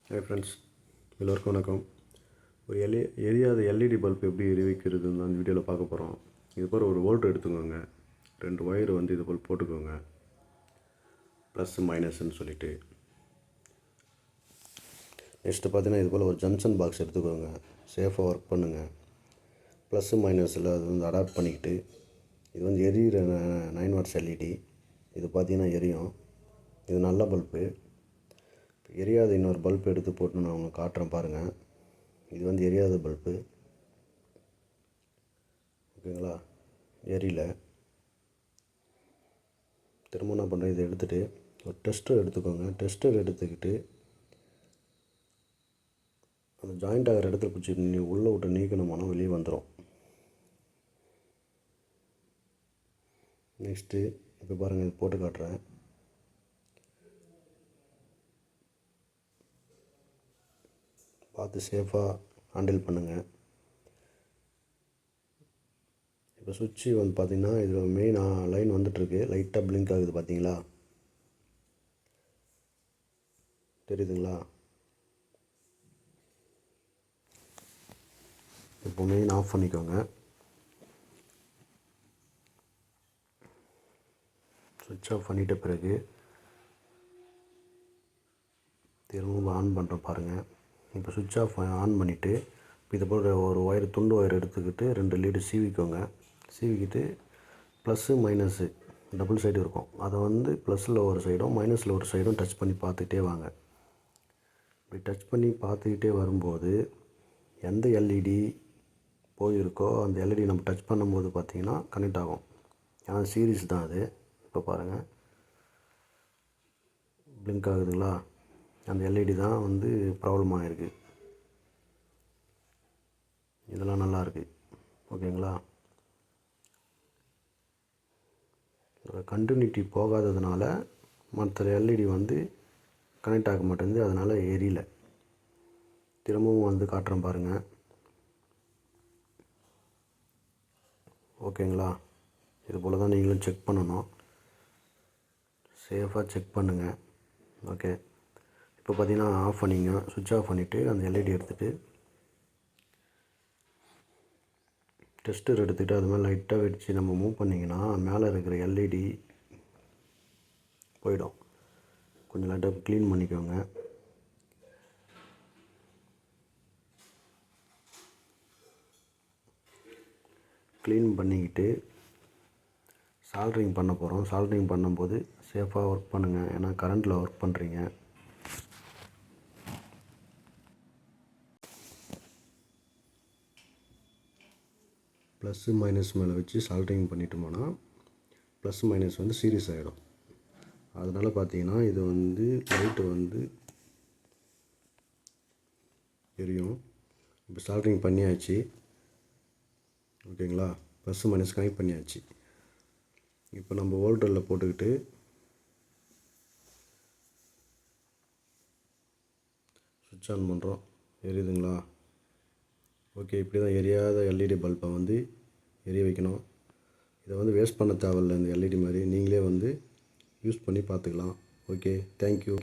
Hi friends, எல்லோருக்கும் வணக்கம். ஒரு எரியாத எல்இடி பல்ப் எப்படி எரிவிக்கிறதுன்னு அந்த வீடியோவில் பார்க்க போகிறோம். இது போல் ஒரு வோல்ட் எடுத்துக்கோங்க, 2 ஒயர் வந்து இது போல் போட்டுக்கோங்க, ப்ளஸ் மைனஸ்ன்னு சொல்லிவிட்டு. நெக்ஸ்ட்டு பார்த்தீங்கன்னா இது போல் ஒரு ஜங்ஷன் பாக்ஸ் எடுத்துக்கோங்க, சேஃபாக ஒர்க் பண்ணுங்கள். ப்ளஸ்ஸு மைனஸில் அது வந்து அடாப்ட் பண்ணிக்கிட்டு, இது வந்து எரியிற 9 வாட்ஸ் எல்இடி. இது பார்த்தீங்கன்னா எரியும். இது நல்ல பல்பு. எரியாத இன்னொரு பல்ப் எடுத்து போட்டு நான் உங்களுக்கு காட்டுறேன் பாருங்கள். இது வந்து எரியாத பல்பு, ஓகேங்களா? எரியல. திரும்ப என்ன பண்ணுறேன், இதை எடுத்துகிட்டு ஒரு டெஸ்டர் எடுத்துக்கோங்க. டெஸ்டர் எடுத்துக்கிட்டு அந்த ஜாயிண்ட் ஆகிற இடத்துல பிடிச்சி உள்ளே விட்டு நீக்கணுமானா வெளியே வந்துடும். நெக்ஸ்ட்டு இப்போ பாருங்கள், இது போட்டு காட்டுறேன். பார்த்து சேஃபாக ஹேண்டில் பண்ணுங்கள். இப்போ சுவிட்சு வந்து பார்த்திங்கன்னா இதில் மெயின் லைன் வந்துட்டுருக்கு. லைட்டாக பிளிங்க் ஆகுது, பார்த்தீங்களா? தெரியுதுங்களா? இப்போ மெயின் ஆஃப் பண்ணிக்கோங்க. சுவிட்ச் ஆஃப் பண்ணிட்ட பிறகு திரும்ப ஆன் பண்ணுறோம் பாருங்கள். இப்போ சுவிட்ச் ஆஃப் ஆன் பண்ணிவிட்டு இது போல் ஒரு ஒயர், துண்டு ஒயர் எடுத்துக்கிட்டு 2 லீடு சீவிக்கிட்டு ப்ளஸ்ஸு மைனஸு டபுள் சைடு இருக்கும், அதை வந்து ப்ளஸில் ஒரு சைடும் மைனஸில் ஒரு சைடும் டச் பண்ணி பார்த்துக்கிட்டே வாங்க. இப்படி டச் பண்ணி பார்த்துக்கிட்டே வரும்போது எந்த எல்இடி போயிருக்கோ அந்த எல்இடி நம்ம டச் பண்ணும்போது பார்த்திங்கன்னா கனெக்ட் ஆகும். ஏன்னா சீரிஸ் தான் அது. இப்போ பாருங்கள், பிளிங்க் ஆகுதுங்களா? அந்த எல்இடி தான் வந்து ப்ராப்ளம் ஆகிருக்கு. இதெல்லாம் நல்லாயிருக்கு, ஓகேங்களா? கண்டினியூட்டி போகாததுனால மற்ற எல்இடி வந்து கனெக்ட் ஆக மாட்டேங்குது, அதனால் எரியல. திரும்பவும் வந்து காட்டுறேன் பாருங்கள், ஓகேங்களா? இது போல் தான் நீங்களும் செக் பண்ணணும். சேஃபாக செக் பண்ணுங்கள், ஓகே? இப்போ பார்த்தீங்கன்னா ஆஃப் பண்ணிங்க. சுவிட்ச் ஆஃப் பண்ணிவிட்டு அந்த எல்இடி எடுத்துகிட்டு டெஸ்டர் எடுத்துகிட்டு அது மாதிரி லைட்டாக வெடித்து நம்ம மூவ் பண்ணிங்கன்னா மேலே இருக்கிற எல்இடி போயிடும். கொஞ்சம் லைட்டாக க்ளீன் பண்ணிக்கோங்க. க்ளீன் பண்ணிக்கிட்டு சால்ட்ரிங் பண்ண போகிறோம். சால்ட்ரிங் பண்ணும்போது சேஃபாக ஒர்க் பண்ணுங்கள், ஏன்னா கரண்ட்டில் ஒர்க் பண்ணுறீங்க. ப்ளஸ்ஸு மைனஸ் மேலே வச்சு சால்ட்ரிங் பண்ணிட்டோம்னா ப்ளஸ் மைனஸ் வந்து சீரியஸ் ஆகிடும். அதனால் பார்த்தீங்கன்னா இது வந்து லைட்டு வந்து எரியும். இப்போ சால்ட்ரிங் பண்ணியாச்சு, ஓகேங்களா? ப்ளஸ் மைனஸ் கனெக்ட் பண்ணியாச்சு. இப்போ நம்ம வோல்டரில் போட்டுக்கிட்டு சுவிட்ச் ஆன் பண்ணுறோம். எரியுதுங்களா? ஓகே, இப்படி தான் எரியாத எல்இடி பல்பை வந்து எரிய வைக்கணும். இதை வந்து வேஸ்ட் பண்ண தேவையில்லை. இந்த எல்இடி மாதிரி நீங்களே வந்து யூஸ் பண்ணி பார்த்துக்கலாம். Okay, thank you.